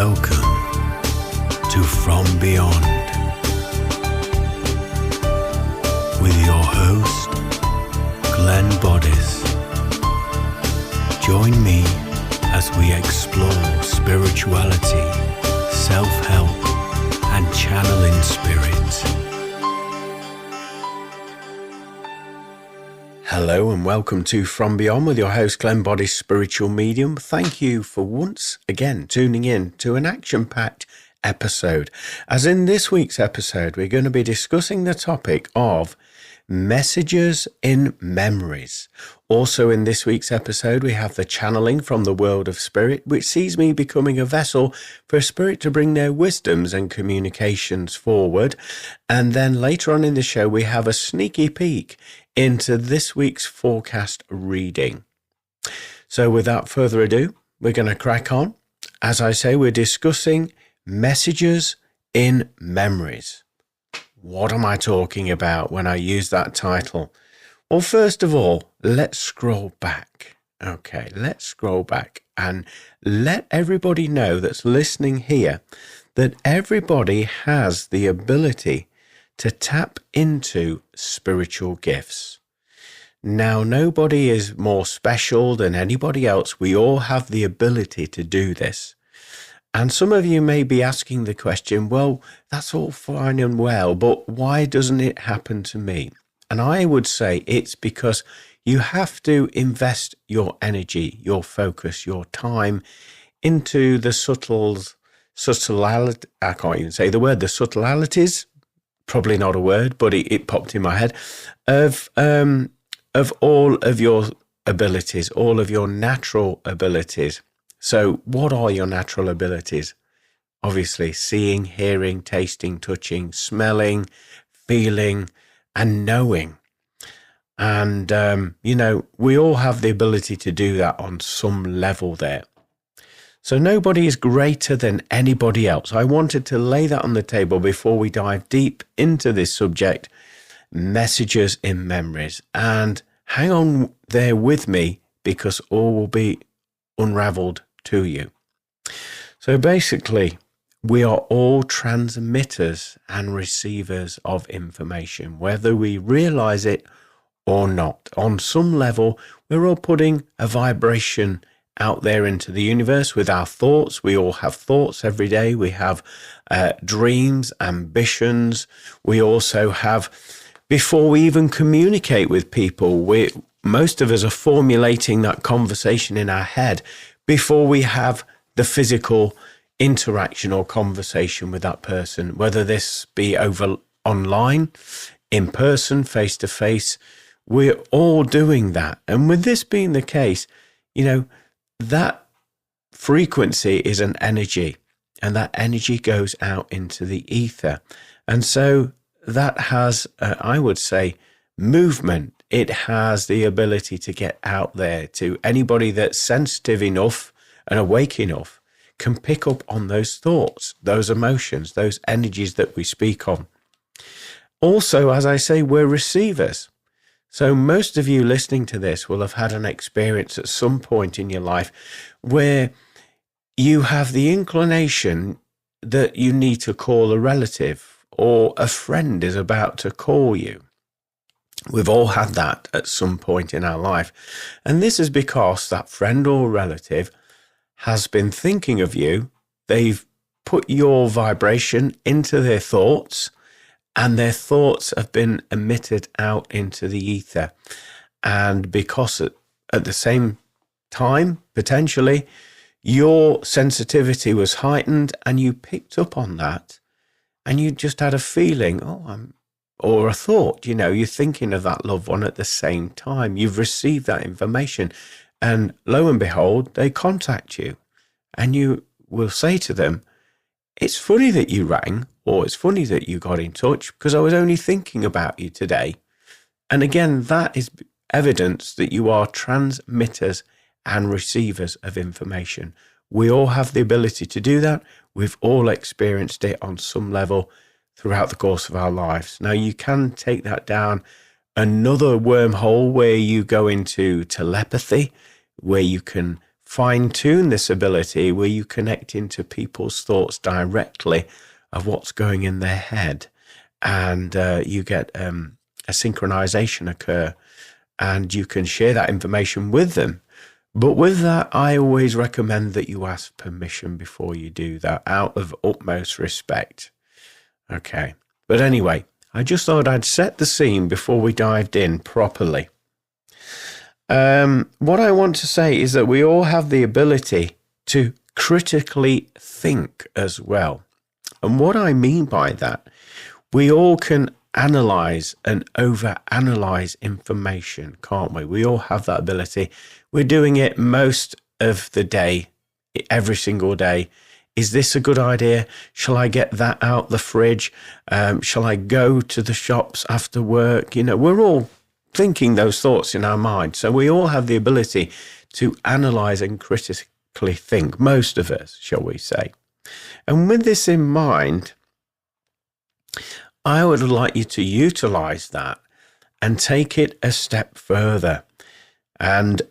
Welcome to From Beyond with your host, Glenn Boddice. Join me as we explore spirituality, self-help, and channeling spirits. Hello and welcome to From Beyond with your host Glenn Boddice, spiritual medium. Thank you for once again tuning in to an action-packed episode. As in this week's episode, we're going to be discussing the topic of messages in memories. Also in this week's episode, we have the channeling from the world of spirit, which sees me becoming a vessel for spirit to bring their wisdoms and communications forward. And then later on in the show, we have a sneaky peek into this week's forecast reading. So without further ado, we're going to crack on. As I say, we're discussing messages in memories. What am I talking about when I use that title? Well, first of all, let's scroll back. Okay, let's scroll back and let everybody know that's listening here that everybody has the ability to tap into spiritual gifts. Now, nobody is more special than anybody else. We all have the ability to do this. And some of you may be asking the question, well, that's all fine and well, but why doesn't it happen to me? And I would say it's because you have to invest your energy, your focus, your time into the I can't even say the word, the subtleties, probably not a word, but it popped in my head, of all of your abilities, all of your natural abilities. So what are your natural abilities? Obviously, seeing, hearing, tasting, touching, smelling, feeling, and knowing. And, we all have the ability to do that on some level there. So nobody is greater than anybody else. I wanted to lay that on the table before we dive deep into this subject, messages in memories. And hang on there with me because all will be unraveled to you. So basically, we are all transmitters and receivers of information, whether we realize it or not. On some level, we're all putting a vibration out there into the universe with our thoughts. We all have thoughts every day. We have dreams, ambitions. We also have, before we even communicate with people, most of us are formulating that conversation in our head before we have the physical interaction or conversation with that person, whether this be over online, in person, face to face. We're all doing that. And with this being the case, that frequency is an energy, and that energy goes out into the ether. And so that has, I would say, movement. It has the ability to get out there to anybody that's sensitive enough and awake enough can pick up on those thoughts, those emotions, those energies that we speak on. Also, as I say, we're receivers. So most of you listening to this will have had an experience at some point in your life where you have the inclination that you need to call a relative or a friend is about to call you. We've all had that at some point in our life. And this is because that friend or relative has been thinking of you. They've put your vibration into their thoughts, and their thoughts have been emitted out into the ether. And because at the same time, potentially, your sensitivity was heightened and you picked up on that and you just had a feeling, or a thought, you're thinking of that loved one at the same time. You've received that information and lo and behold, they contact you and you will say to them, it's funny that you rang, or it's funny that you got in touch because I was only thinking about you today. And again, that is evidence that you are transmitters and receivers of information. We all have the ability to do that. We've all experienced it on some level throughout the course of our lives. Now, you can take that down another wormhole where you go into telepathy, where you can fine-tune this ability where you connect into people's thoughts directly of what's going in their head, and you get a synchronization occur, and you can share that information with them. But with that, I always recommend that you ask permission before you do that, out of utmost respect. Okay. But anyway, I just thought I'd set the scene before we dived in properly. What I want to say is that we all have the ability to critically think as well. And what I mean by that, we all can analyze and overanalyze information, can't we? We all have that ability. We're doing it most of the day, every single day. Is this a good idea? Shall I get that out the fridge? Shall I go to the shops after work? We're all thinking those thoughts in our mind. So we all have the ability to analyze and critically think, most of us, shall we say. And with this in mind, I would like you to utilize that and take it a step further. And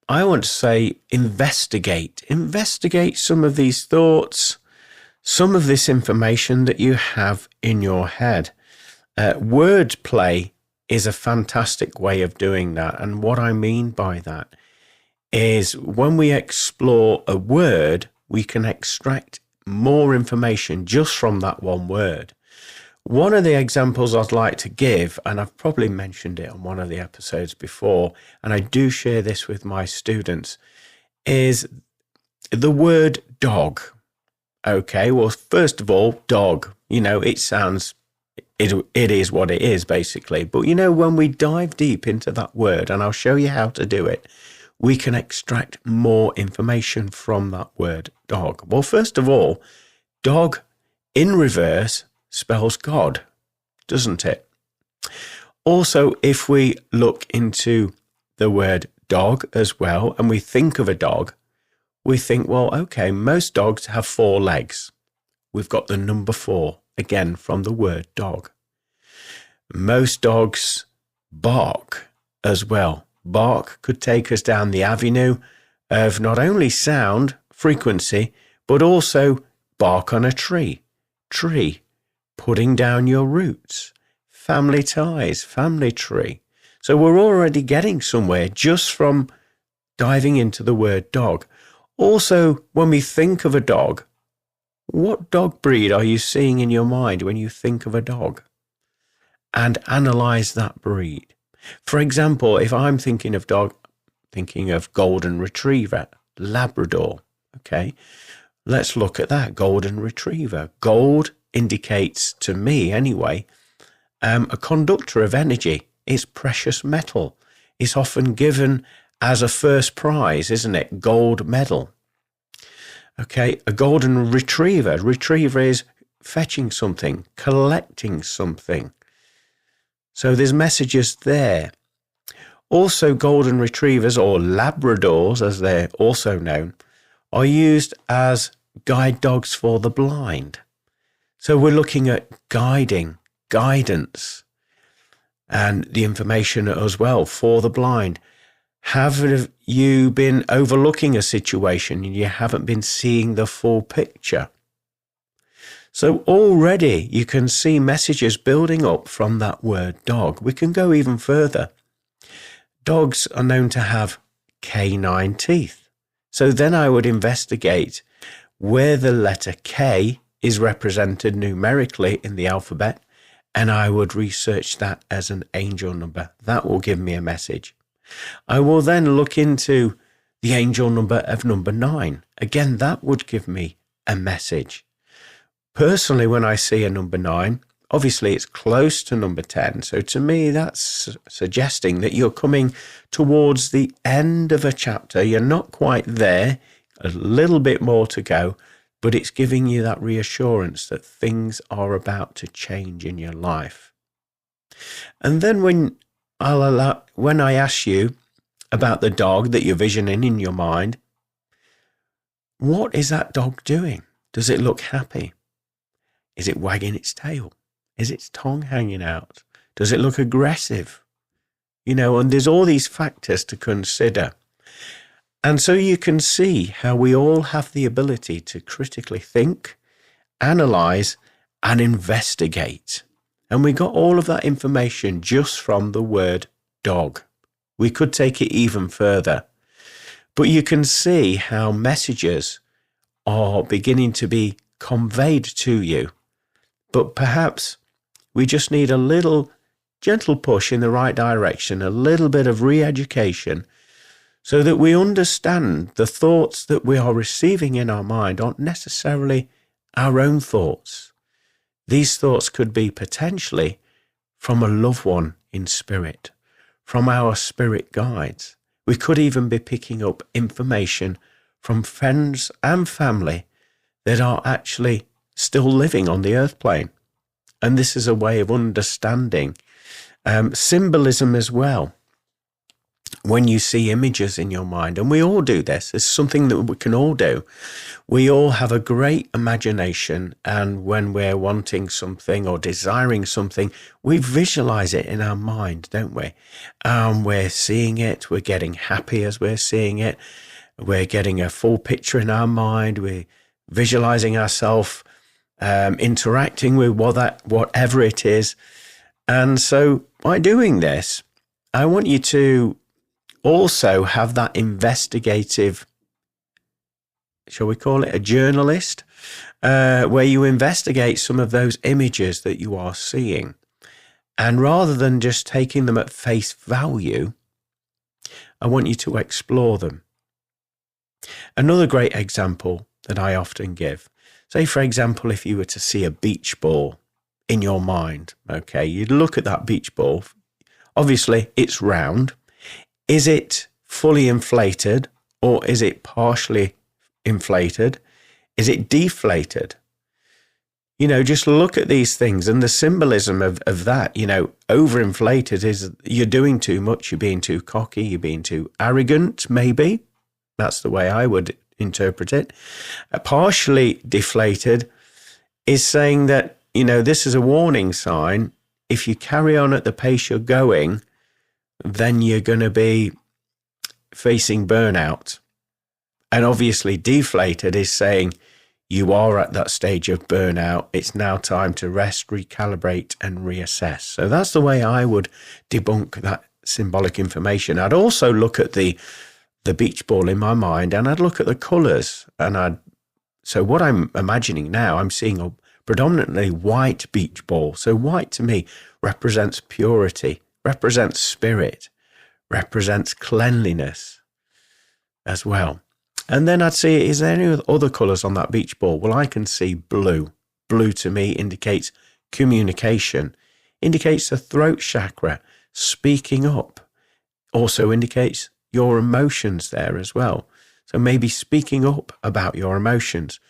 I want to say investigate some of these thoughts, some of this information that you have in your head. Wordplay is a fantastic way of doing that. And what I mean by that is when we explore a word, we can extract more information just from that one word. One of the examples I'd like to give, and I've probably mentioned it on one of the episodes before, and I do share this with my students, is the word dog. Okay, well, first of all, dog, it sounds, it is what it is, basically. But, when we dive deep into that word, and I'll show you how to do it, we can extract more information from that word dog. Well, first of all, dog in reverse spells God, doesn't it? Also, if we look into the word dog as well, and we think of a dog, we think, well, okay, most dogs have 4 legs. We've got the number 4, again, from the word dog. Most dogs bark as well. Bark could take us down the avenue of not only sound, frequency, but also bark on a tree. Putting down your roots, family ties, family tree. So we're already getting somewhere just from diving into the word dog. Also, when we think of a dog, what dog breed are you seeing in your mind when you think of a dog? And analyze that breed. For example, if I'm thinking of dog, thinking of golden retriever, Labrador, okay? Let's look at that, golden retriever. Gold indicates, to me anyway, a conductor of energy. It's precious metal. It's often given as a first prize, isn't it? Gold medal. Okay, a golden retriever. Retriever is fetching something, collecting something. So there's messages there. Also, golden retrievers, or Labradors as they're also known, are used as guide dogs for the blind. So we're looking at guidance, and the information as well for the blind. Have you been overlooking a situation and you haven't been seeing the full picture? So already you can see messages building up from that word dog. We can go even further. Dogs are known to have canine teeth. So then I would investigate where the letter K is represented numerically in the alphabet, and I would research that as an angel number. That will give me a message. I will then look into the angel number of number 9. Again, that would give me a message. Personally, when I see a number 9, obviously it's close to number 10. So to me, that's suggesting that you're coming towards the end of a chapter. You're not quite there, a little bit more to go, but it's giving you that reassurance that things are about to change in your life. And then when I ask you about the dog that you're visioning in your mind, what is that dog doing? Does it look happy? Is it wagging its tail? Is its tongue hanging out? Does it look aggressive? And there's all these factors to consider. And so you can see how we all have the ability to critically think, analyze, and investigate. And we got all of that information just from the word dog. We could take it even further. But you can see how messages are beginning to be conveyed to you. But perhaps we just need a little gentle push in the right direction, a little bit of re-education, so that we understand the thoughts that we are receiving in our mind aren't necessarily our own thoughts. These thoughts could be potentially from a loved one in spirit, from our spirit guides. We could even be picking up information from friends and family that are actually still living on the earth plane. And this is a way of understanding symbolism as well. When you see images in your mind, and we all do this, it's something that we can all do. We all have a great imagination, and when we're wanting something or desiring something, we visualize it in our mind, don't we? We're seeing it, we're getting happy as we're seeing it, we're getting a full picture in our mind, we're visualizing ourselves interacting with whatever it is. And so by doing this, I want you to also have that investigative, shall we call it a journalist, where you investigate some of those images that you are seeing. And rather than just taking them at face value, I want you to explore them. Another great example that I often give, say for example, if you were to see a beach ball in your mind, okay, you'd look at that beach ball. Obviously, it's round. Is it fully inflated or is it partially inflated? Is it deflated? Just look at these things and the symbolism of that, overinflated is you're doing too much, you're being too cocky, you're being too arrogant, maybe. That's the way I would interpret it. Partially deflated is saying that, this is a warning sign. If you carry on at the pace you're going, then you're going to be facing burnout. And obviously deflated is saying you are at that stage of burnout. It's now time to rest, recalibrate, and reassess. So that's the way I would debunk that symbolic information. I'd also look at the beach ball in my mind, and I'd look at the colours. So what I'm imagining now, I'm seeing a predominantly white beach ball. So white to me represents purity, represents spirit, represents cleanliness as well. And then I'd see, is there any other colours on that beach ball? Well, I can see blue. Blue to me indicates communication, indicates the throat chakra, speaking up, also indicates your emotions there as well. So maybe speaking up about your emotions.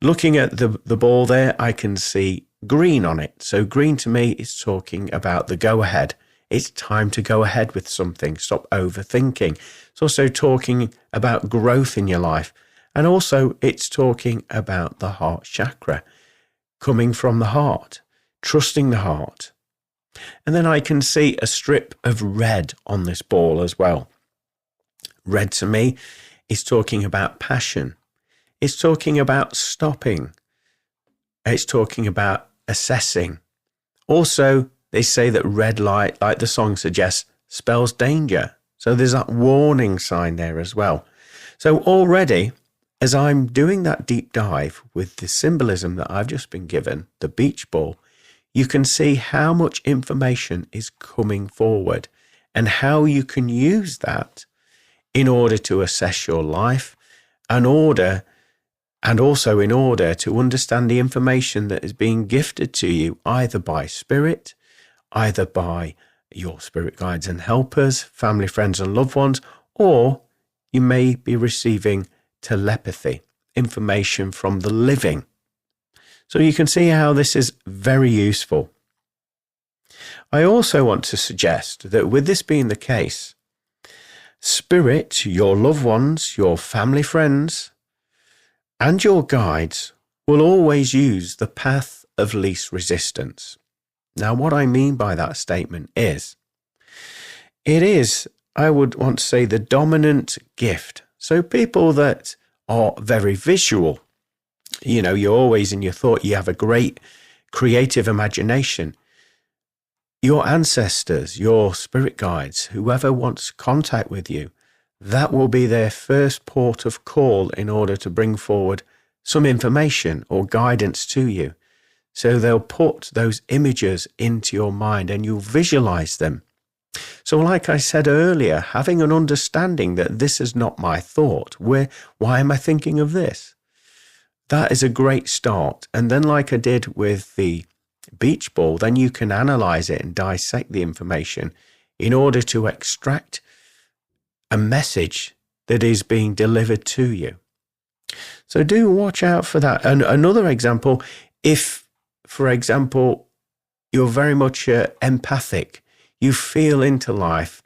Looking at the ball there, I can see green on it. So green to me is talking about the go ahead. It's time to go ahead with something. Stop overthinking. It's also talking about growth in your life. And also it's talking about the heart chakra, coming from the heart, trusting the heart. And then I can see a strip of red on this ball as well. Red to me is talking about passion. It's talking about stopping. It's talking about assessing. Also, they say that red light, like the song suggests, spells danger. So there's that warning sign there as well. So already, as I'm doing that deep dive with the symbolism that I've just been given, the beach ball, you can see how much information is coming forward and how you can use that in order to assess your life and also in order to understand the information that is being gifted to you either by spirit, either by your spirit guides and helpers, family, friends and loved ones, or you may be receiving telepathy, information from the living. So you can see how this is very useful. I also want to suggest that with this being the case, spirit, your loved ones, your family, friends, and your guides will always use the path of least resistance. Now, what I mean by that statement is, I would want to say, the dominant gift So people that are very visual, you're always in your thought, you have a great creative imagination. Your ancestors, your spirit guides, whoever wants contact with you, that will be their first port of call in order to bring forward some information or guidance to you. So they'll put those images into your mind and you'll visualize them. So like I said earlier, having an understanding that this is not my thought, why am I thinking of this? That is a great start. And then like I did with the beach ball, then you can analyze it and dissect the information in order to extract a message that is being delivered to you. So do watch out for that. And another example, if, for example, you're very much empathic, you feel into life,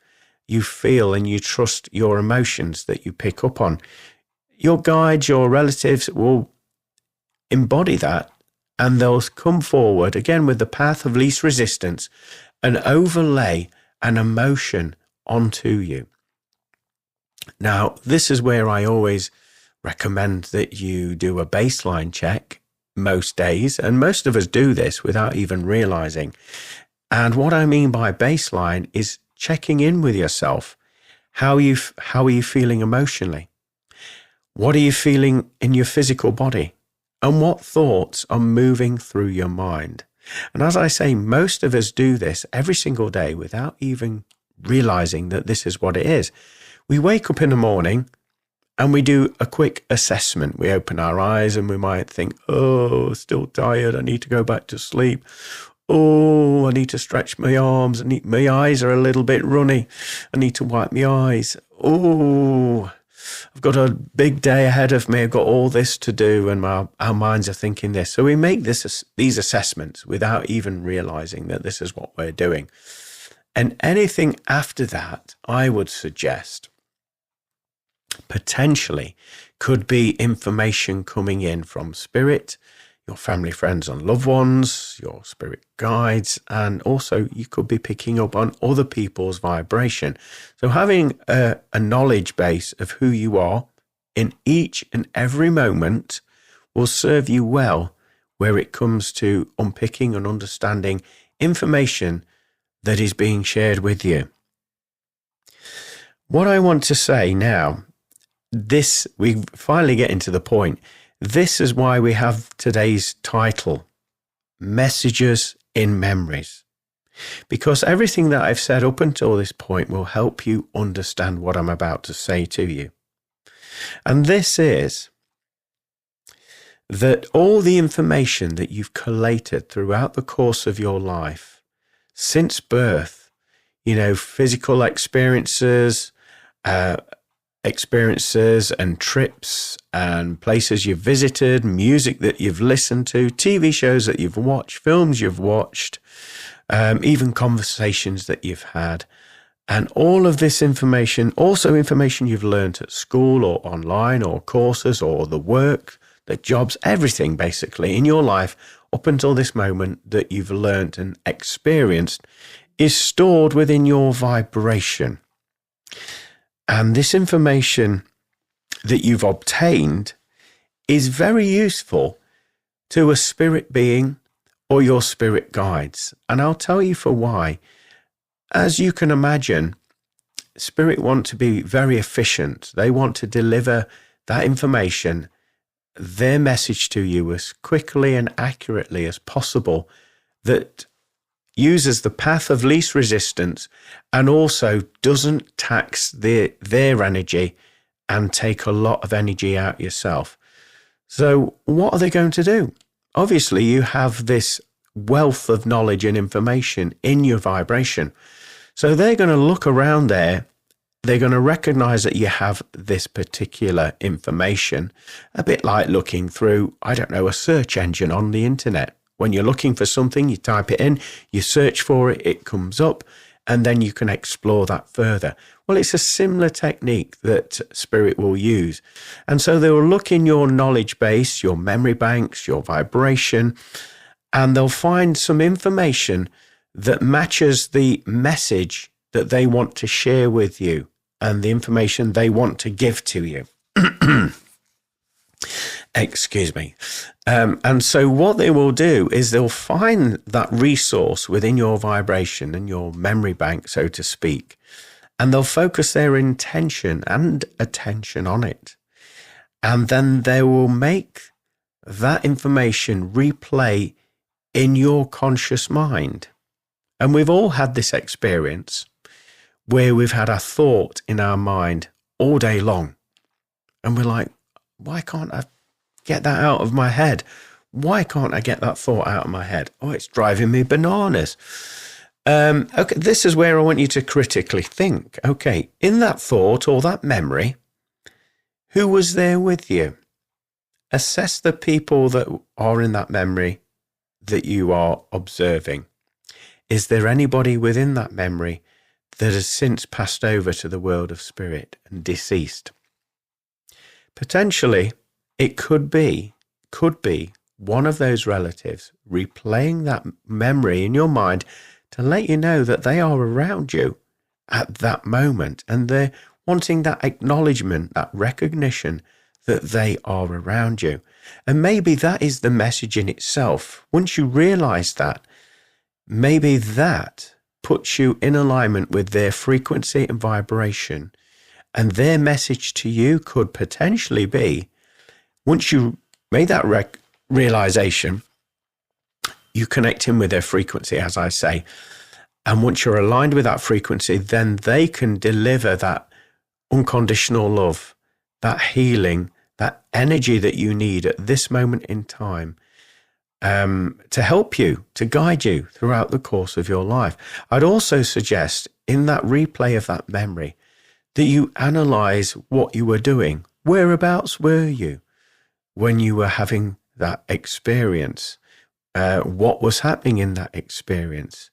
you feel and you trust your emotions that you pick up on, your guides, your relatives will embody that, and they'll come forward again with the path of least resistance and overlay an emotion onto you. Now, this is where I always recommend that you do a baseline check most days, and most of us do this without even realizing. And what I mean by baseline is checking in with yourself. How are you feeling emotionally? What are you feeling in your physical body? And what thoughts are moving through your mind? And as I say, most of us do this every single day without even realizing that this is what it is. We wake up in the morning and we do a quick assessment. We open our eyes and we might think, oh, still tired. I need to go back to sleep. Oh, I need to stretch my arms. My eyes are a little bit runny. I need to wipe my eyes. Oh, I've got a big day ahead of me. I've got all this to do, and our minds are thinking this. So we make these assessments without even realizing that this is what we're doing. And anything after that, I would suggest, potentially could be information coming in from spirit, your family, friends and loved ones, your spirit guides, and also you could be picking up on other people's vibration. So having a knowledge base of who you are in each and every moment will serve you well where it comes to unpicking and understanding information that is being shared with you. What I want to say now, we finally get into the point. This is why we have today's title, Messages in Memories. Because everything that I've said up until this point will help you understand what I'm about to say to you. And this is that all the information that you've collated throughout the course of your life, since birth, physical experiences and trips and places you've visited, music that you've listened to, TV shows that you've watched, films you've watched, even conversations that you've had. And all of this information, also information you've learned at school or online or courses or the work, the jobs, everything basically in your life up until this moment that you've learned and experienced is stored within your vibration. And this information that you've obtained is very useful to a spirit being or your spirit guides. And I'll tell you for why. As you can imagine, spirit want to be very efficient. They want to deliver that information, their message to you as quickly and accurately as possible, that uses the path of least resistance and also doesn't tax their energy and take a lot of energy out yourself. So what are they going to do? Obviously, you have this wealth of knowledge and information in your vibration. So they're going to look around there. They're going to recognize that you have this particular information, a bit like looking through, a search engine on the internet. When you're looking for something, you type it in, you search for it, it comes up, and then you can explore that further. Well, it's a similar technique that spirit will use. And so they will look in your knowledge base, your memory banks, your vibration, and they'll find some information that matches the message that they want to share with you. and the information they want to give to you. Excuse me. And so what they will do is they'll find that resource within your vibration and your memory bank, so to speak, and they'll focus their intention and attention on it. And then they will make that information replay in your conscious mind. And we've all had this experience where we've had a thought in our mind all day long. And we're like, why can't I get that out of my head? Why can't I get that thought out of my head? Oh, it's driving me bananas. Okay, this is where I want you to critically think. Okay, in that thought or that memory, who was there with you? Assess the people that are in that memory that you are observing. Is there anybody within that memory that has since passed over to the world of spirit and deceased? Potentially, it could be one of those relatives replaying that memory in your mind to let you know that they are around you at that moment, and they're wanting that acknowledgement, that recognition that they are around you. And maybe that is the message in itself. Once you realize that, maybe that puts you in alignment with their frequency and vibration, and their message to you could potentially be, once you made that realization, you connect in with their frequency, as I say. And once you're aligned with that frequency, then they can deliver that unconditional love, that healing, that energy that you need at this moment in time, to help you, to guide you throughout the course of your life. I'd also suggest in that replay of that memory that you analyze what you were doing. Whereabouts were you when you were having that experience? What was happening in that experience?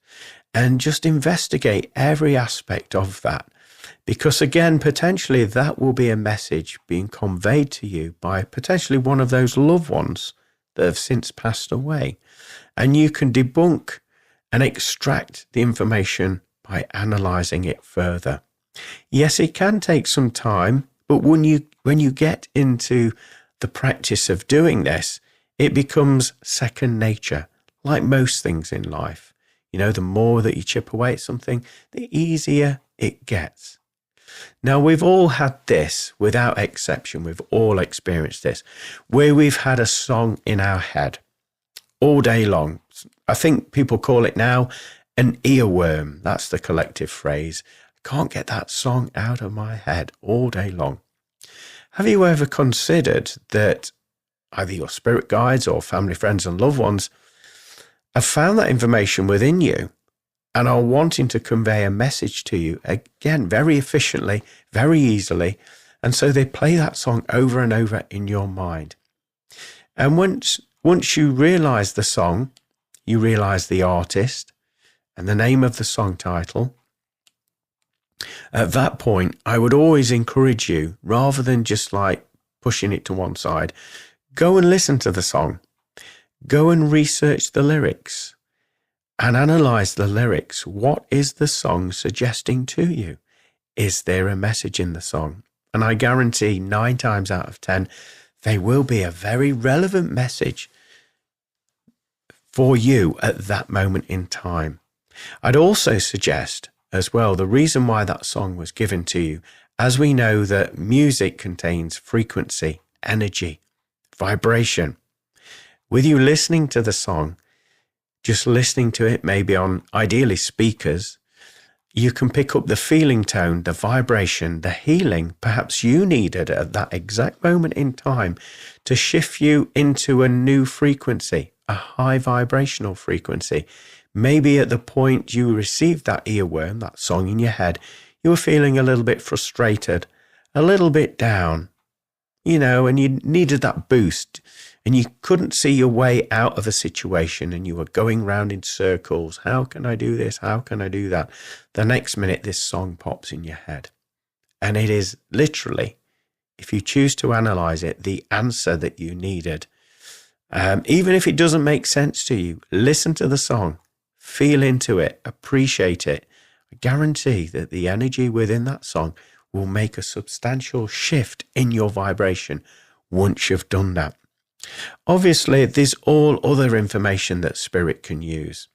And just investigate every aspect of that. Because again, potentially that will be a message being conveyed to you by potentially one of those loved ones that have since passed away. And you can debunk and extract the information by analyzing it further. Yes, it can take some time, but when you get into the practice of doing this, it becomes second nature, like most things in life. You know, the more that you chip away at something, the easier it gets. Now, we've all had this, without exception. We've all experienced this, where we've had a song in our head all day long. I think people call it now an earworm. That's the collective phrase. I can't get that song out of my head all day long. Have you ever considered that either your spirit guides or family, friends and loved ones have found that information within you and are wanting to convey a message to you, again, very efficiently, very easily, and so they play that song over and over in your mind. And once you realize the song, you realize the artist and the name of the song title. At that point, I would always encourage you, rather than just like pushing it to one side, go and listen to the song. Go and research the lyrics and analyze the lyrics. What is the song suggesting to you? Is there a message in the song? And I guarantee 9 times out of 10, they will be a very relevant message for you at that moment in time. I'd also suggest as well, the reason why that song was given to you, as we know that music contains frequency, energy, vibration. With you listening to the song, just listening to it, maybe on ideally speakers, you can pick up the feeling tone, the vibration, the healing perhaps you needed at that exact moment in time to shift you into a new frequency, a high vibrational frequency. Maybe at the point you received that earworm, that song in your head, you were feeling a little bit frustrated, a little bit down, and you needed that boost. And you couldn't see your way out of a situation and you were going round in circles. How can I do this? How can I do that? The next minute, this song pops in your head. And it is literally, if you choose to analyze it, the answer that you needed. Even if it doesn't make sense to you, listen to the song, feel into it, appreciate it. I guarantee that the energy within that song will make a substantial shift in your vibration once you've done that. Obviously, there's all other information that spirit can use.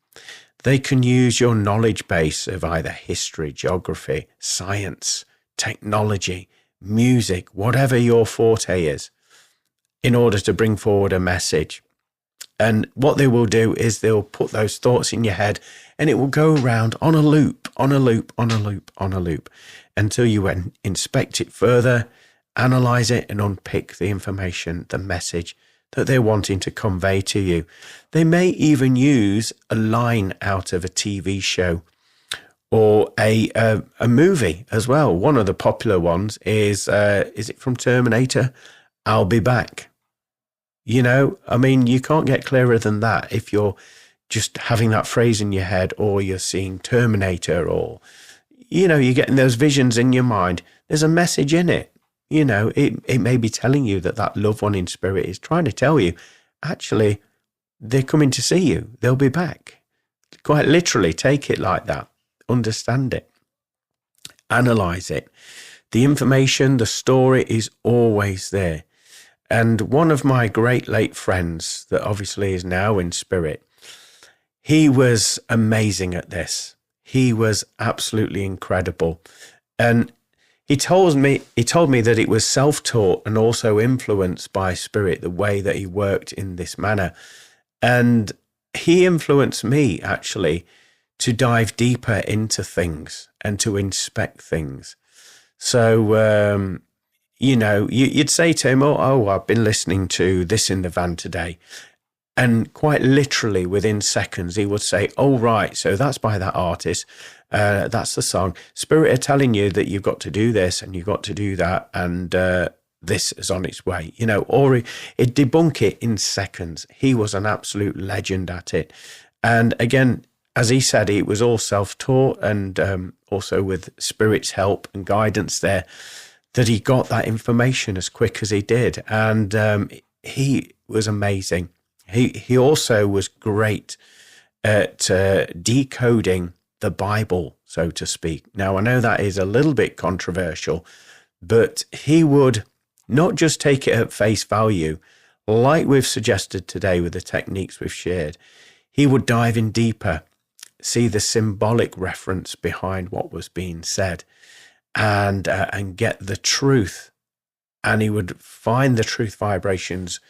They can use your knowledge base of either history, geography, science, technology, music, whatever your forte is, in order to bring forward a message. And what they will do is they'll put those thoughts in your head, and it will go around on a loop, on a loop, on a loop, on a loop, until you inspect it further, analyze it, and unpick the information, the message that they're wanting to convey to you. They may even use a line out of a TV show or a movie as well. One of the popular ones is it from Terminator? I'll be back. You know, I mean, you can't get clearer than that if you're just having that phrase in your head, or you're seeing Terminator, or, you know, you're getting those visions in your mind. There's a message in it. You know, it may be telling you that loved one in spirit is trying to tell you, actually, they're coming to see you. They'll be back. Quite literally, take it like that. Understand it. Analyze it. The information, the story is always there. And one of my great late friends that obviously is now in spirit, he was amazing at this. He was absolutely incredible. And he told me that it was self-taught and also influenced by spirit, the way that he worked in this manner. And he influenced me actually to dive deeper into things and to inspect things. So, you know, you'd say to him, oh, I've been listening to this in the van today. And quite literally within seconds, he would say, oh, right, so that's by that artist. That's the song. Spirit are telling you that you've got to do this and you've got to do that. And this is on its way, you know, or he'd debunk it in seconds. He was an absolute legend at it. And again, as he said, it was all self-taught, and also with spirit's help and guidance there, that he got that information as quick as he did. And he was amazing. He also was great at decoding the Bible, so to speak. Now, I know that is a little bit controversial, but he would not just take it at face value, like we've suggested today with the techniques we've shared. He would dive in deeper, see the symbolic reference behind what was being said, and get the truth. And he would find the truth vibrations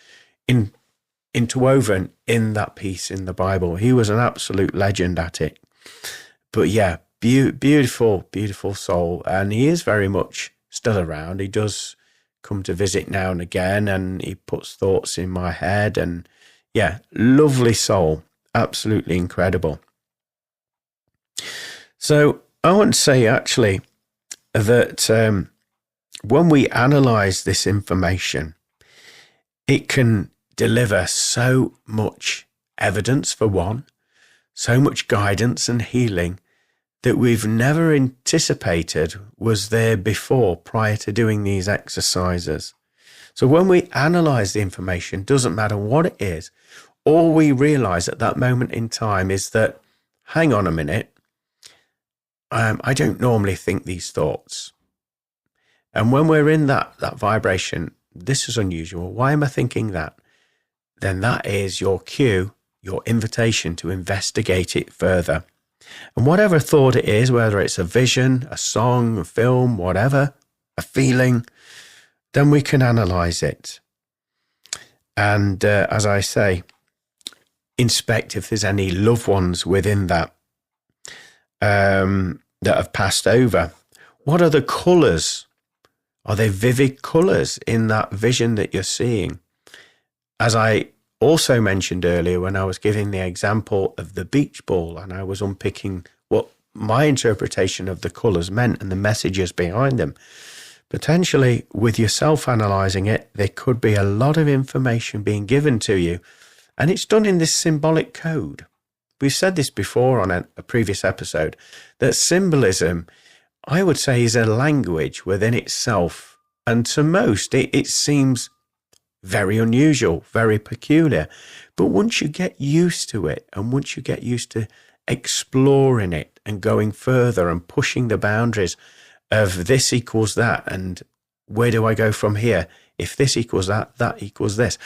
interwoven in that piece in the Bible. He was an absolute legend at it. But yeah, beautiful, beautiful soul. And he is very much still around. He does come to visit now and again, and he puts thoughts in my head. And yeah, lovely soul. Absolutely incredible. So I want to say actually that when we analyze this information, it can deliver so much evidence, for one, so much guidance and healing that we've never anticipated was there before, prior to doing these exercises. So when we analyze the information, doesn't matter what it is, all we realize at that moment in time is that, hang on a minute, I don't normally think these thoughts. And when we're in that vibration, this is unusual. Why am I thinking that? Then that is your cue, your invitation to investigate it further. And whatever thought it is, whether it's a vision, a song, a film, whatever, a feeling, then we can analyze it. And as I say, inspect if there's any loved ones within that that have passed over. What are the colours? Are they vivid colours in that vision that you're seeing? As I also mentioned earlier when I was giving the example of the beach ball, and I was unpicking what my interpretation of the colours meant and the messages behind them, potentially with yourself analysing it, there could be a lot of information being given to you, and it's done in this symbolic code. We've said this before on a previous episode, that symbolism, I would say, is a language within itself, and to most it seems very unusual, very peculiar. But once you get used to it, and once you get used to exploring it and going further and pushing the boundaries of this equals that, and where do I go from here? If this equals that, that equals this.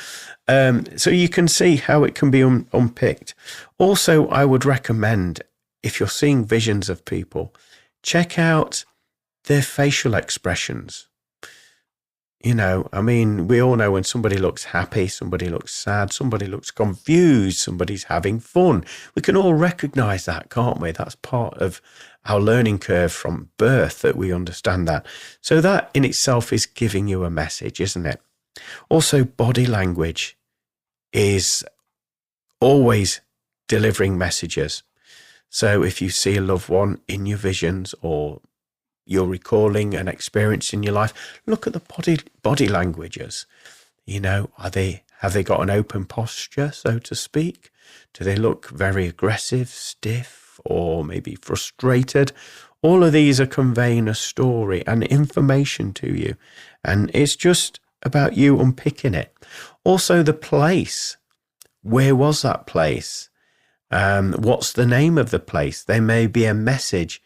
So you can see how it can be unpicked. Also, I would recommend, if you're seeing visions of people, check out their facial expressions. We all know when somebody looks happy, somebody looks sad, somebody looks confused, somebody's having fun. We can all recognize that, can't we? That's part of our learning curve from birth, that we understand that. So that in itself is giving you a message, isn't it? Also, body language is always delivering messages. So if you see a loved one in your visions, or you're recalling an experience in your life, look at the body languages. Have they got an open posture, so to speak? Do they look very aggressive, stiff, or maybe frustrated? All of these are conveying a story and information to you, and it's just about you unpicking it. Also, the place. Where was that place? What's the name of the place? There may be a message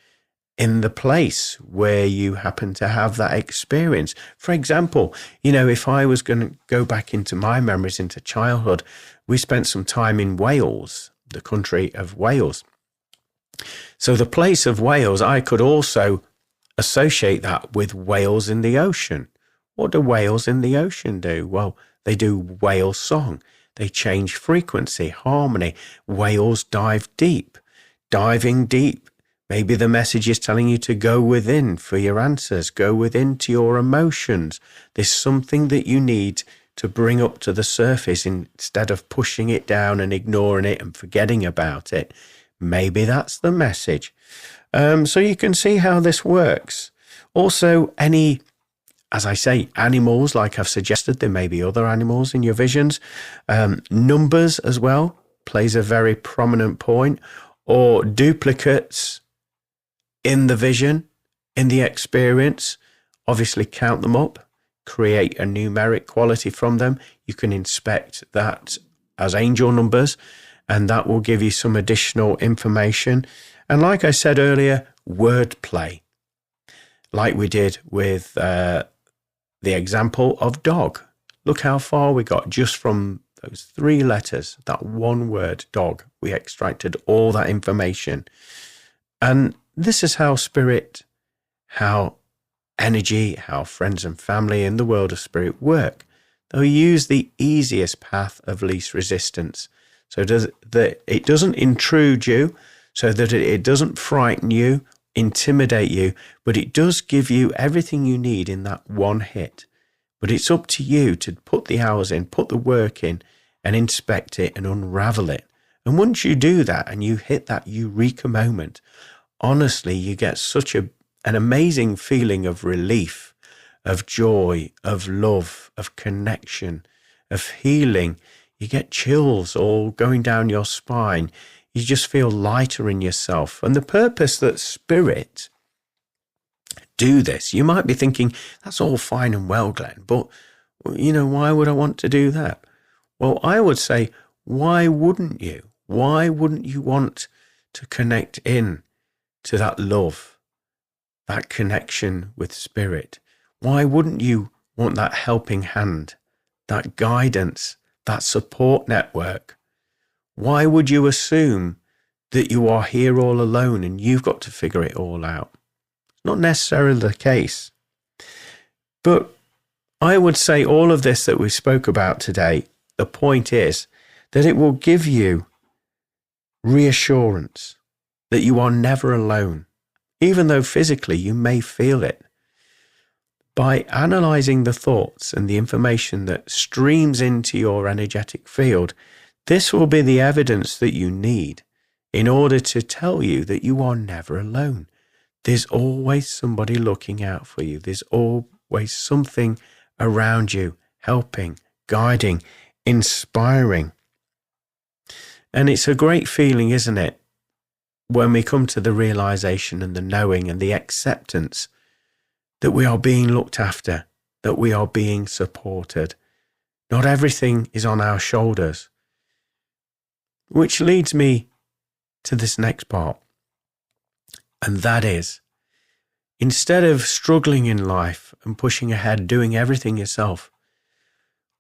in the place where you happen to have that experience. For example, if I was going to go back into my memories, into childhood, we spent some time in Wales, the country of Wales. So the place of Wales, I could also associate that with whales in the ocean. What do whales in the ocean do? Well, they do whale song. They change frequency, harmony. Whales dive deep. Diving deep. Maybe the message is telling you to go within for your answers. Go within to your emotions. There's something that you need to bring up to the surface instead of pushing it down and ignoring it and forgetting about it. Maybe that's the message. So you can see how this works. Also, as I say, animals, like I've suggested, there may be other animals in your visions. Numbers as well plays a very prominent point, or duplicates in the vision, in the experience. Obviously count them up, create a numeric quality from them. You can inspect that as angel numbers, and that will give you some additional information. And like I said earlier, wordplay, like we did with the example of dog. Look how far we got just from those 3 letters, that one word, dog. We extracted all that information. And this is how spirit, how energy, how friends and family in the world of spirit work. They'll use the easiest path of least resistance, so that it doesn't intrude you, so that it doesn't frighten you, intimidate you, but it does give you everything you need in that one hit. But it's up to you to put the hours in, put the work in, and inspect it and unravel it. And once you do that and you hit that eureka moment, honestly, you get such an amazing feeling of relief, of joy, of love, of connection, of healing. You get chills all going down your spine. You just feel lighter in yourself. And the purpose that spirit do this, you might be thinking, that's all fine and well, Glenn, but why would I want to do that? Well, I would say, why wouldn't you? Why wouldn't you want to connect in to that love, that connection with spirit? Why wouldn't you want that helping hand, that guidance, that support network? Why would you assume that you are here all alone and you've got to figure it all out? Not necessarily the case. But I would say all of this that we spoke about today, the point is that it will give you reassurance that you are never alone, even though physically you may feel it. By analyzing the thoughts and the information that streams into your energetic field, this will be the evidence that you need in order to tell you that you are never alone. There's always somebody looking out for you. There's always something around you, helping, guiding, inspiring. And it's a great feeling, isn't it, when we come to the realization and the knowing and the acceptance that we are being looked after, that we are being supported. Not everything is on our shoulders. Which leads me to this next part. And that is, Instead of struggling in life and pushing ahead, doing everything yourself,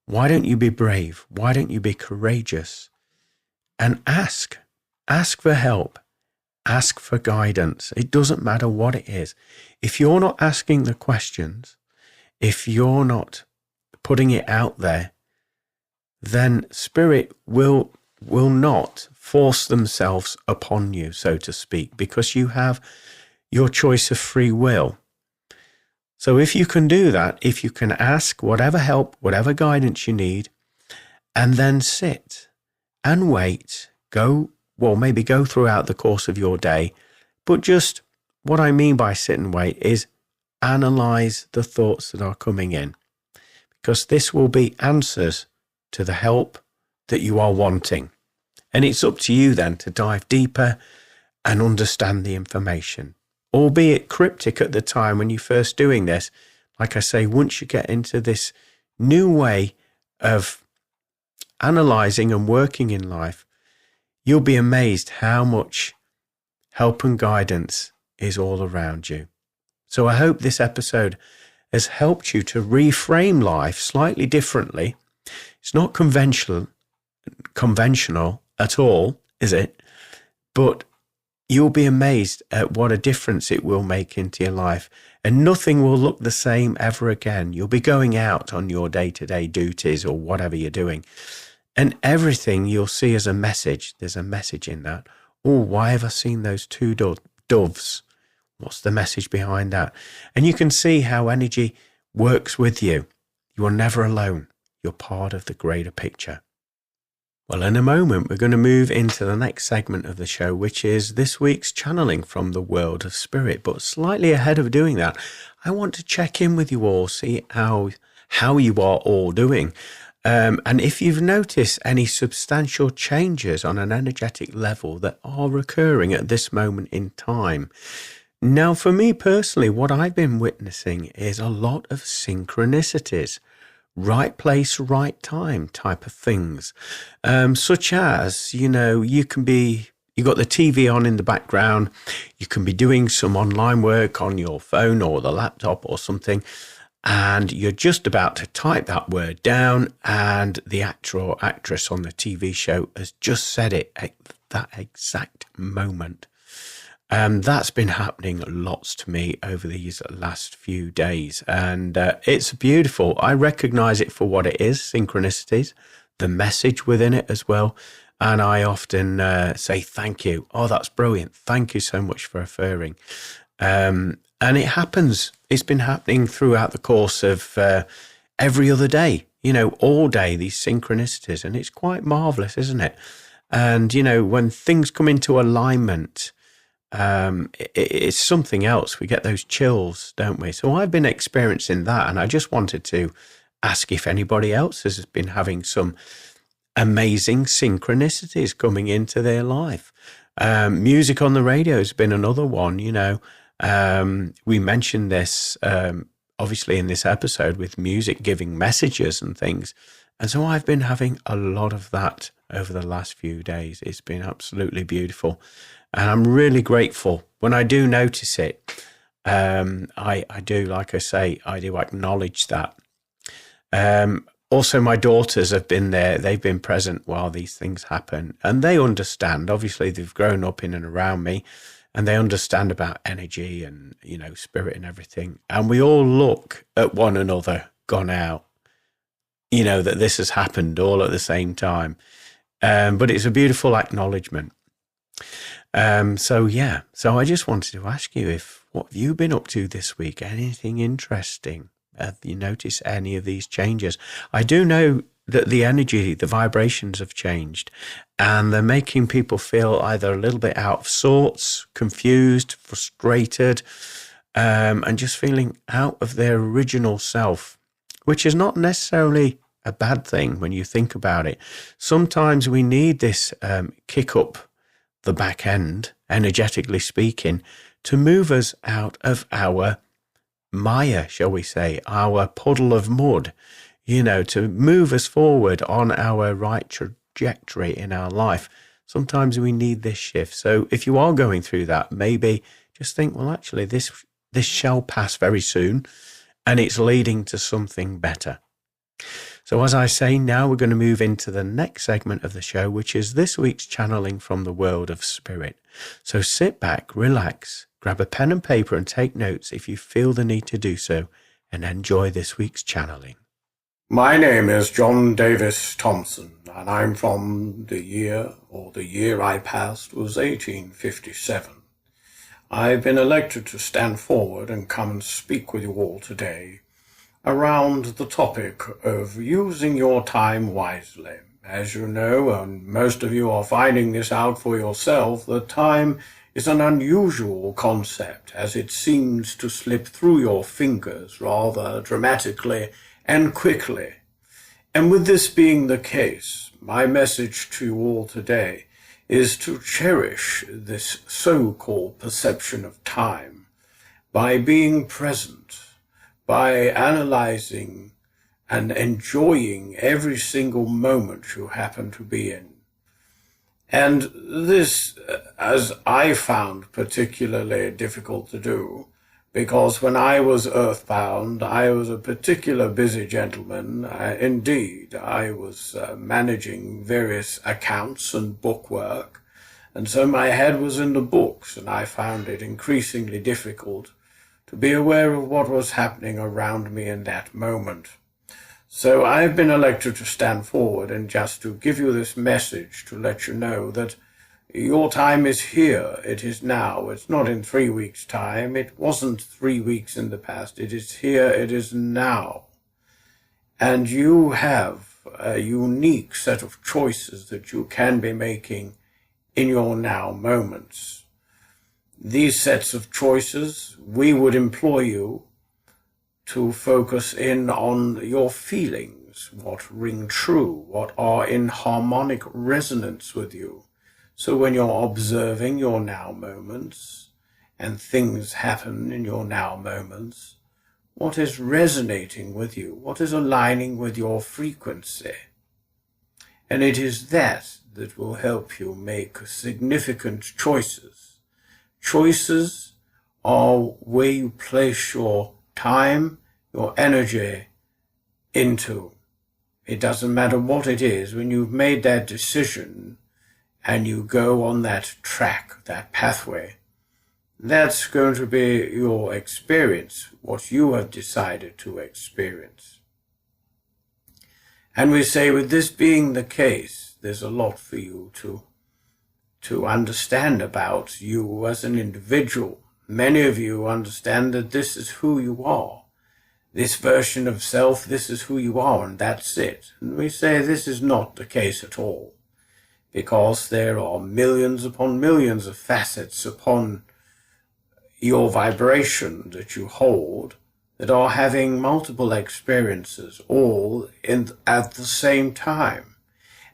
why don't you be brave? Why don't you be courageous? And ask for help, ask for guidance. It doesn't matter what it is. If you're not asking the questions, if you're not putting it out there, then Spirit will not force themselves upon you, so to speak, because you have your choice of free will. So if you can do that, if you can ask whatever help, whatever guidance you need, and then sit and wait, maybe go throughout the course of your day, but just what I mean by sit and wait is analyze the thoughts that are coming in, because this will be answers to the help that you are wanting. And it's up to you then to dive deeper and understand the information, albeit cryptic at the time when you're first doing this. Like I say, once you get into this new way of analyzing and working in life, you'll be amazed how much help and guidance is all around you. So I hope this episode has helped you to reframe life slightly differently. It's not conventional at all, is it? But you'll be amazed at what a difference it will make into your life. And nothing will look the same ever again. You'll be going out on your day-to-day duties or whatever you're doing, and everything you'll see as a message. There's a message in that. Oh, why have I seen those two doves? What's the message behind that? And you can see how energy works with you. You are never alone. You're part of the greater picture. Well, in a moment, we're going to move into the next segment of the show, which is this week's channeling from the world of spirit. But slightly ahead of doing that, I want to check in with you all, see how you are all doing. And if you've noticed any substantial changes on an energetic level that are occurring at this moment in time. Now, for me personally, what I've been witnessing is a lot of synchronicities. Right place, right time type of things, such as, you got the TV on in the background, you can be doing some online work on your phone or the laptop or something, and you're just about to type that word down, and the actor or actress on the TV show has just said it at that exact moment. That's been happening lots to me over these last few days, and it's beautiful. I recognize it for what it is, synchronicities, the message within it as well. And I often say, thank you. Oh, that's brilliant. Thank you so much for referring. And it happens. It's been happening throughout the course of every other day, all day, these synchronicities. And it's quite marvelous, isn't it? And, when things come into alignment, it's something else. We get those chills, don't we? So I've been experiencing that, and I just wanted to ask if anybody else has been having some amazing synchronicities coming into their life. Music on the radio has been another one. We mentioned this obviously in this episode with music giving messages and things, and so I've been having a lot of that over the last few days. It's been absolutely beautiful. And I'm really grateful when I do notice it. I do, like I say, I do acknowledge that. Also, my daughters have been there. They've been present while these things happen. And they understand. Obviously, they've grown up in and around me. And they understand about energy and, spirit and everything. And we all look at one another, gone out, that this has happened all at the same time. But it's a beautiful acknowledgement. So I just wanted to ask you what have you been up to this week? Anything interesting? Have you noticed any of these changes? I do know that the energy, the vibrations have changed, and they're making people feel either a little bit out of sorts, confused, frustrated, and just feeling out of their original self, which is not necessarily a bad thing when you think about it. Sometimes we need this kick up the back end, energetically speaking, to move us out of our mire, shall we say, our puddle of mud, to move us forward on our right trajectory in our life. Sometimes we need this shift. So if you are going through that, maybe just think, well, actually, this this shall pass very soon, and it's leading to something better. So as I say, now we're going to move into the next segment of the show, which is this week's channeling from the world of spirit. So sit back, relax, grab a pen and paper and take notes if you feel the need to do so, and enjoy this week's channeling. My name is John Davis Thompson, and I'm from the year I passed was 1857. I've been elected to stand forward and come and speak with you all today around the topic of using your time wisely. As you know, and most of you are finding this out for yourself, that time is an unusual concept, as it seems to slip through your fingers rather dramatically and quickly. And with this being the case, my message to you all today is to cherish this so-called perception of time by being present, by analyzing and enjoying every single moment you happen to be in. And this, as I found particularly difficult to do, because when I was earthbound, I was a particular busy gentleman. Indeed, I was managing various accounts and bookwork, and so my head was in the books, and I found it increasingly difficult to be aware of what was happening around me in that moment. So I've been elected to stand forward and just to give you this message to let you know that your time is here. It is now. It's not in 3 weeks' time. It wasn't 3 weeks in the past. It is here. It is now. And you have a unique set of choices that you can be making in your now moments. These sets of choices, we would implore you to focus in on your feelings, what ring true, what are in harmonic resonance with you. So when you're observing your now moments and things happen in your now moments, what is resonating with you? What is aligning with your frequency? And it is that will help you make significant choices. Choices are where you place your time, your energy into. It doesn't matter what it is. When you've made that decision and you go on that track, that pathway, that's going to be your experience, what you have decided to experience. And we say, with this being the case, there's a lot for you to understand about you as an individual. Many of you understand that this is who you are. This version of self, this is who you are, and that's it. And we say this is not the case at all, because there are millions upon millions of facets upon your vibration that you hold that are having multiple experiences all at the same time.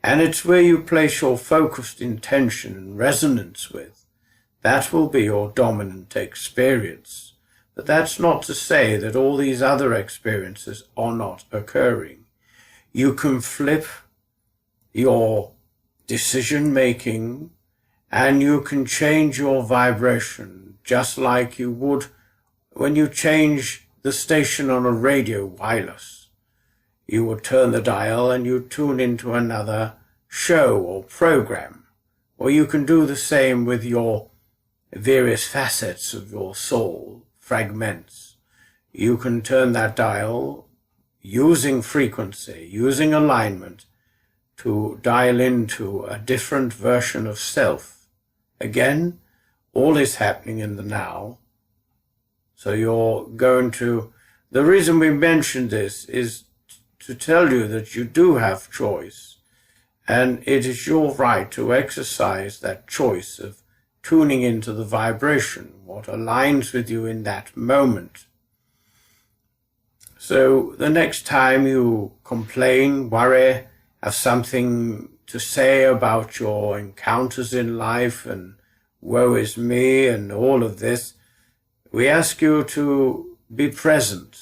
And it's where you place your focused intention and resonance with. That will be your dominant experience. But that's not to say that all these other experiences are not occurring. You can flip your decision-making and you can change your vibration just like you would when you change the station on a radio wireless. You would turn the dial and you tune into another show or program. Or you can do the same with your various facets of your soul, fragments. You can turn that dial using frequency, using alignment, to dial into a different version of self. Again, all is happening in the now. So you're going to... The reason we mentioned this is to tell you that you do have choice, and it is your right to exercise that choice of tuning into the vibration, what aligns with you in that moment. So the next time you complain, worry, have something to say about your encounters in life and woe is me and all of this, we ask you to be present.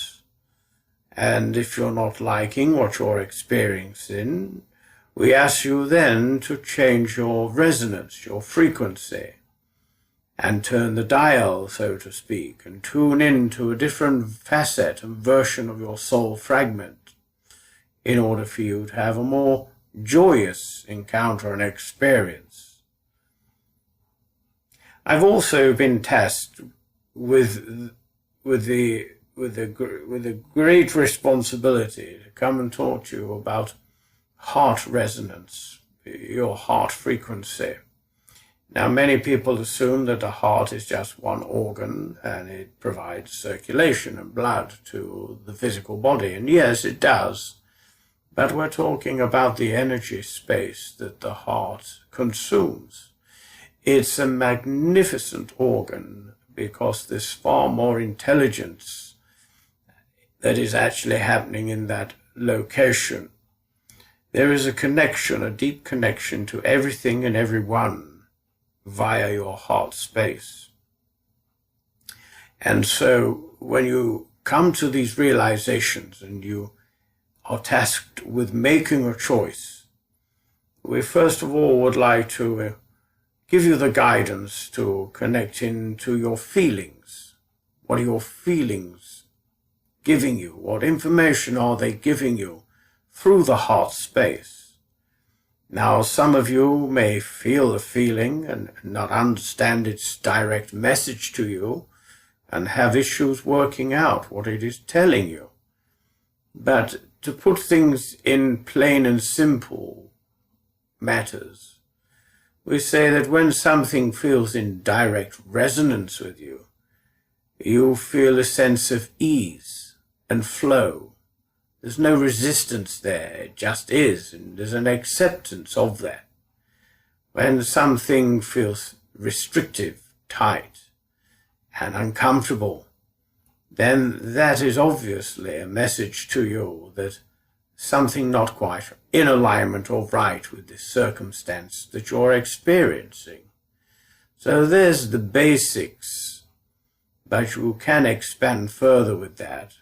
And if you're not liking what you're experiencing, we ask you then to change your resonance, your frequency. and turn the dial, so to speak, and tune in to a different facet and version of your soul fragment in order for you to have a more joyous encounter and experience. I've also been tasked with a great responsibility to come and talk to you about heart resonance, your heart frequency. Now, many people assume that the heart is just one organ and it provides circulation and blood to the physical body. And yes, it does. But we're talking about the energy space that the heart consumes. It's a magnificent organ because there's far more intelligence that is actually happening in that location. There is a connection, a deep connection to everything and everyone via your heart space. And so when you come to these realizations and you are tasked with making a choice, we first of all would like to give you the guidance to connect into your feelings. What are your feelings giving you? What information are they giving you through the heart space? Now, some of you may feel the feeling and not understand its direct message to you and have issues working out what it is telling you. But to put things in plain and simple matters, we say that when something feels in direct resonance with you, you feel a sense of ease and flow. There's no resistance there, it just is, and there's an acceptance of that. When something feels restrictive, tight, and uncomfortable, then that is obviously a message to you that something not quite in alignment or right with this circumstance that you're experiencing. So there's the basics, but you can expand further with that,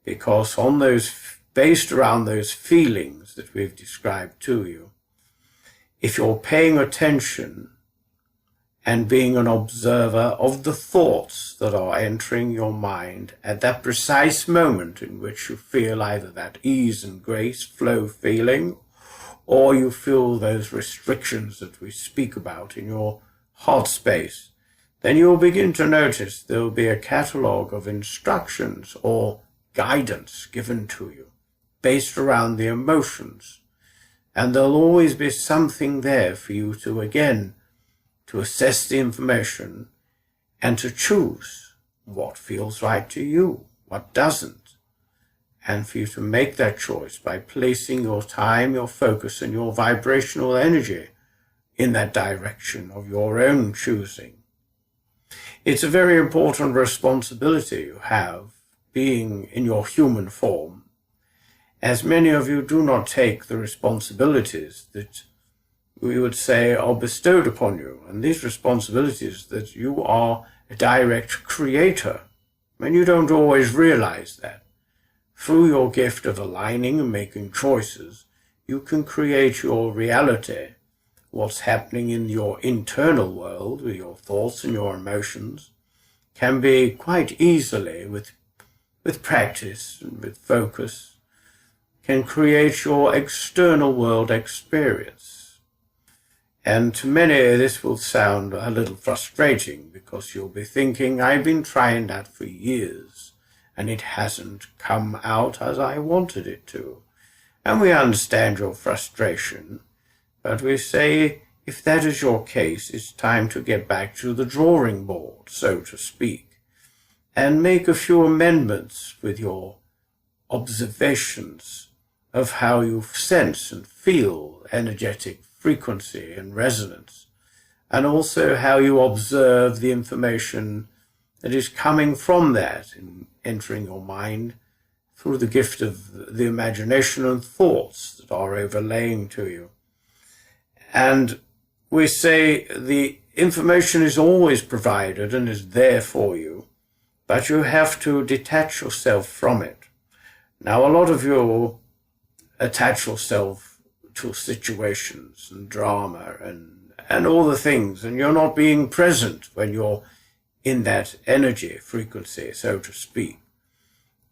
because on those, based around those feelings that we've described to you, if you're paying attention and being an observer of the thoughts that are entering your mind at that precise moment in which you feel either that ease and grace flow feeling, or you feel those restrictions that we speak about in your heart space, then you'll begin to notice there'll be a catalogue of instructions or guidance given to you based around the emotions, and there'll always be something there for you to, again, to assess the information and to choose what feels right to you, what doesn't, and for you to make that choice by placing your time, your focus, and your vibrational energy in that direction of your own choosing. It's a very important responsibility you have, being in your human form, as many of you do not take the responsibilities that we would say are bestowed upon you, and these responsibilities that you are a direct creator, and you don't always realize that. Through your gift of aligning and making choices, you can create your reality, what's happening in your internal world with your thoughts and your emotions, can be quite easily, with practice and with focus, can create your external world experience. And to many this will sound a little frustrating because you'll be thinking, I've been trying that for years and it hasn't come out as I wanted it to. And we understand your frustration, but we say, if that is your case, it's time to get back to the drawing board, so to speak, and make a few amendments with your observations of how you sense and feel energetic frequency and resonance, and also how you observe the information that is coming from that and entering your mind through the gift of the imagination and thoughts that are overlaying to you. And we say the information is always provided and is there for you, but you have to detach yourself from it. Now, a lot of you attach yourself to situations and drama and and all the things, and you're not being present when you're in that energy frequency, so to speak.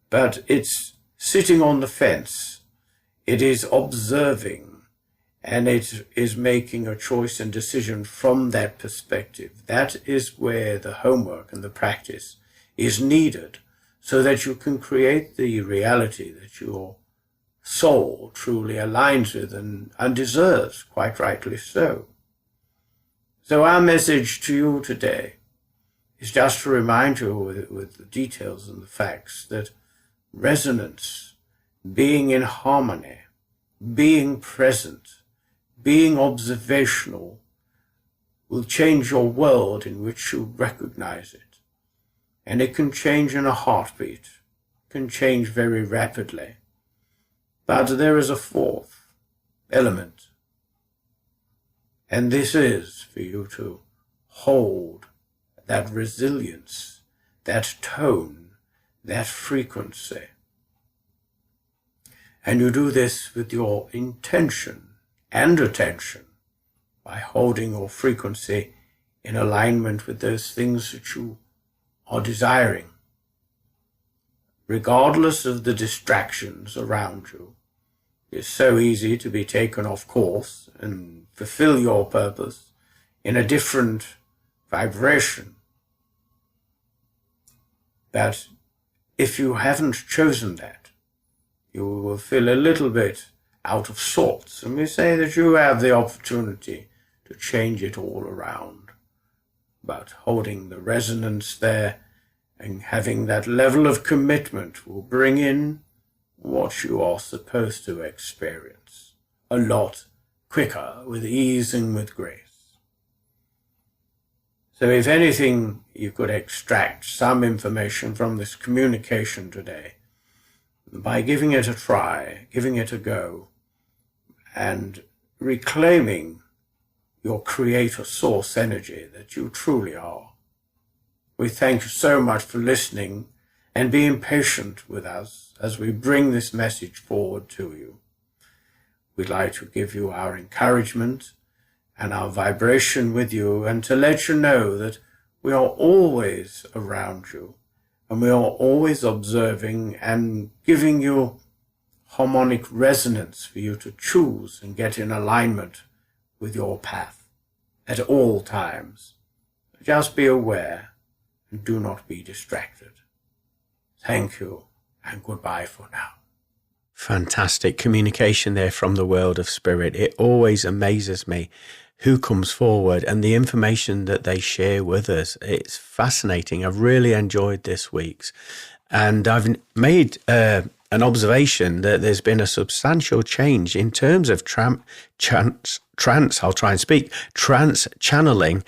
But it's sitting on the fence. It is observing, and it is making a choice and decision from that perspective. That is where the homework and the practice is needed, so that you can create the reality that your soul truly aligns with and deserves, quite rightly so. So our message to you today is just to remind you with the details and the facts that resonance, being in harmony, being present, being observational will change your world in which you recognize it. And it can change in a heartbeat, can change very rapidly. But there is a fourth element, and this is for you to hold that resilience, that tone, that frequency. And you do this with your intention and attention by holding your frequency in alignment with those things that you are desiring, regardless of the distractions around you. It's so easy to be taken off course and fulfill your purpose in a different vibration. But if you haven't chosen that, you will feel a little bit out of sorts. And we say that you have the opportunity to change it all around. But holding the resonance there and having that level of commitment will bring in what you are supposed to experience a lot quicker, with ease and with grace. So if anything, you could extract some information from this communication today by giving it a try, giving it a go, and reclaiming your creator source energy that you truly are. We thank you so much for listening and being patient with us as we bring this message forward to you. We'd like to give you our encouragement and our vibration with you, and to let you know that we are always around you, and we are always observing and giving you harmonic resonance for you to choose and get in alignment with your path at all times. Just be aware and do not be distracted. Thank you and goodbye for now. Fantastic communication there from the world of spirit. It always amazes me who comes forward and the information that they share with us. It's fascinating. I've really enjoyed this week's, and I've made an observation that there's been a substantial change in terms of trance channeling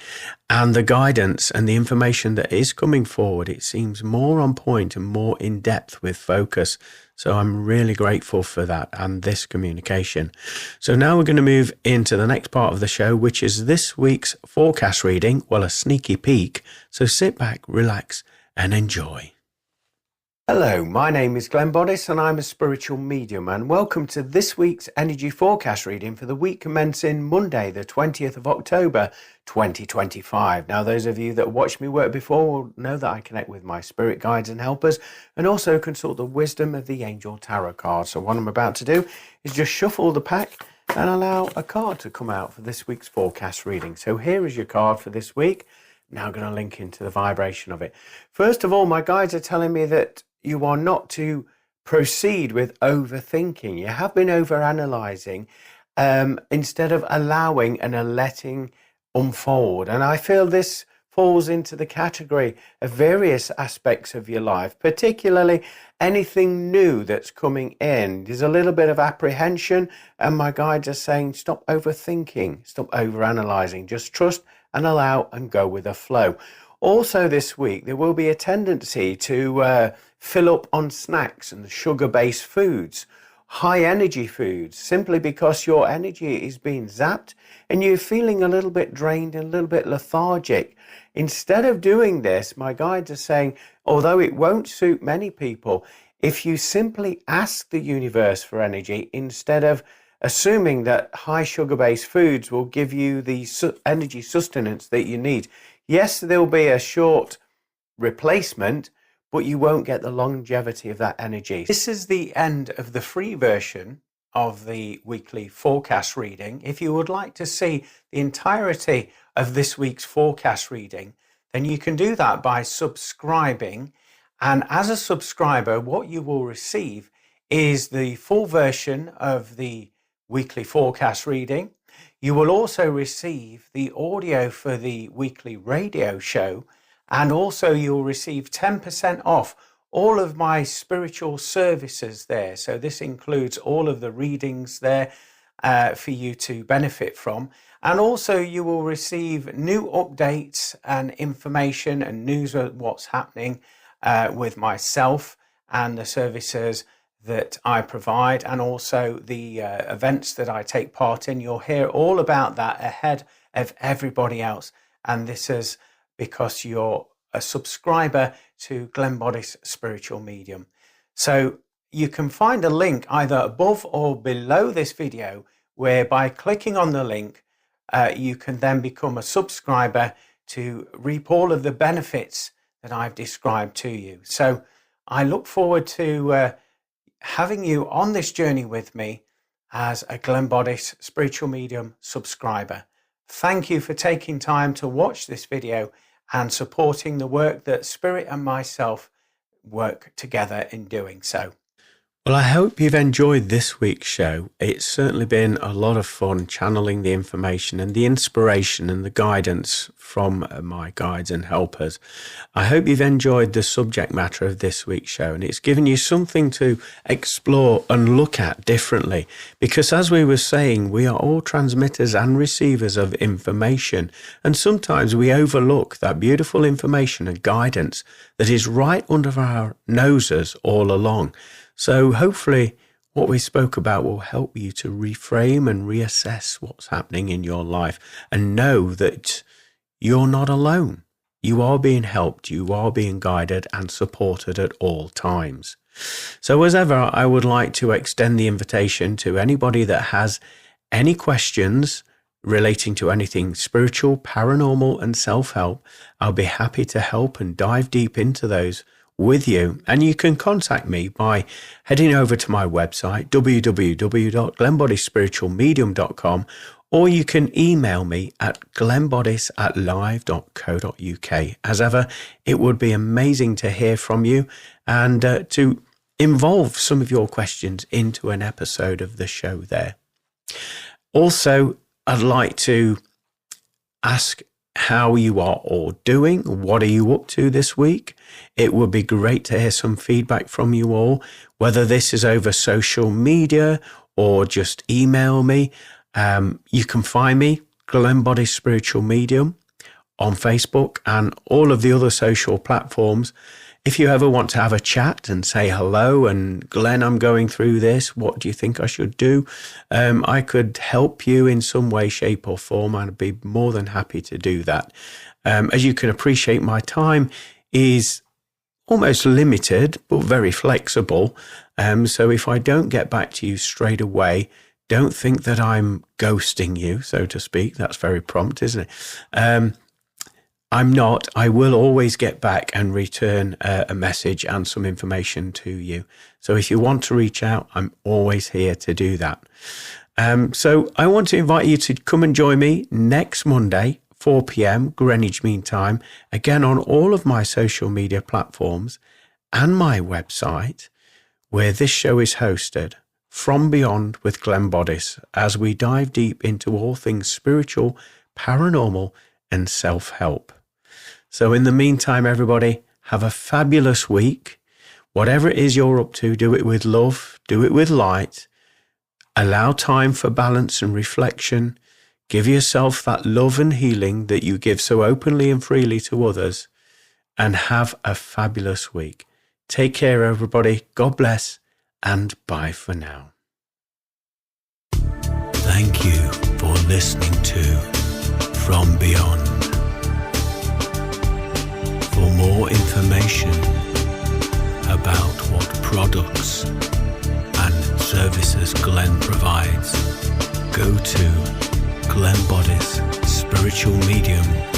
and the guidance and the information that is coming forward. It seems more on point and more in depth with focus. So I'm really grateful for that and this communication. So now we're going to move into the next part of the show, which is this week's forecast reading. Well, a sneaky peek. So sit back, relax and enjoy. Hello, my name is Glenn Boddice and I'm a spiritual medium, and welcome to this week's energy forecast reading for the week commencing Monday, the 20th of October, 2025. Now, those of you that watched me work before will know that I connect with my spirit guides and helpers and also consult the wisdom of the Angel Tarot card. So what I'm about to do is just shuffle the pack and allow a card to come out for this week's forecast reading. So here is your card for this week. I'm now going to link into the vibration of it. First of all, my guides are telling me that you are not to proceed with overthinking. You have been overanalyzing instead of allowing and letting unfold. And I feel this falls into the category of various aspects of your life, particularly anything new that's coming in. There's a little bit of apprehension, and my guides are saying stop overthinking, stop overanalyzing, just trust and allow and go with the flow. Also this week, there will be a tendency to fill up on snacks and sugar-based foods, high-energy foods, simply because your energy is being zapped and you're feeling a little bit drained and a little bit lethargic. Instead of doing this, my guides are saying, although it won't suit many people, if you simply ask the universe for energy instead of assuming that high sugar-based foods will give you the energy sustenance that you need. Yes, there'll be a short replacement, but you won't get the longevity of that energy. This is the end of the free version of the weekly forecast reading. If you would like to see the entirety of this week's forecast reading, then you can do that by subscribing. And as a subscriber, what you will receive is the full version of the weekly forecast reading. You will also receive the audio for the weekly radio show, and also you'll receive 10% off all of my spiritual services there. So this includes all of the readings there for you to benefit from. And also you will receive new updates and information and news of what's happening with myself and the services that I provide, and also the events that I take part in. You'll hear all about that ahead of everybody else. And this is because you're a subscriber to Glenn Boddice Spiritual Medium. So you can find a link either above or below this video, where by clicking on the link, you can then become a subscriber to reap all of the benefits that I've described to you. So I look forward to having you on this journey with me as a Glenn Boddice Spiritual Medium subscriber. Thank you for taking time to watch this video and supporting the work that Spirit and myself work together in doing so. Well, I hope you've enjoyed this week's show. It's certainly been a lot of fun channeling the information and the inspiration and the guidance from my guides and helpers. I hope you've enjoyed the subject matter of this week's show, and it's given you something to explore and look at differently. Because as we were saying, we are all transmitters and receivers of information, and sometimes we overlook that beautiful information and guidance that is right under our noses all along. So hopefully what we spoke about will help you to reframe and reassess what's happening in your life, and know that you're not alone. You are being helped, you are being guided and supported at all times. So as ever, I would like to extend the invitation to anybody that has any questions relating to anything spiritual, paranormal and self-help. I'll be happy to help and dive deep into those with you. And you can contact me by heading over to my website, www.glennboddicespiritualmedium.com, or you can email me at glennboddice@live.co.uk. As ever, it would be amazing to hear from you and to involve some of your questions into an episode of the show there. Also, I'd like to ask how you are all doing. What are you up to this week? It would be great to hear some feedback from you all, whether this is over social media or just email me. You can find me, Glenn Boddice Spiritual Medium, on Facebook and all of the other social platforms. If you ever want to have a chat and say hello, and Glenn, I'm going through this, what do you think I should do? I could help you in some way, shape or form. I'd be more than happy to do that. As you can appreciate, my time is almost limited, but very flexible. So if I don't get back to you straight away, don't think that I'm ghosting you, so to speak. That's very prompt, isn't it? I'm not. I will always get back and return a message and some information to you. So if you want to reach out, I'm always here to do that. So I want to invite you to come and join me next Monday, 4 p.m. Greenwich Mean Time, again on all of my social media platforms and my website, where this show is hosted, From Beyond with Glenn Boddice, as we dive deep into all things spiritual, paranormal and self-help. So in the meantime, everybody, have a fabulous week. Whatever it is you're up to, do it with love, do it with light. Allow time for balance and reflection. Give yourself that love and healing that you give so openly and freely to others. And have a fabulous week. Take care, everybody. God bless, and bye for now. Thank you for listening to From Beyond. For more information about what products and services Glenn provides, go to glennboddicespiritualmedium.com.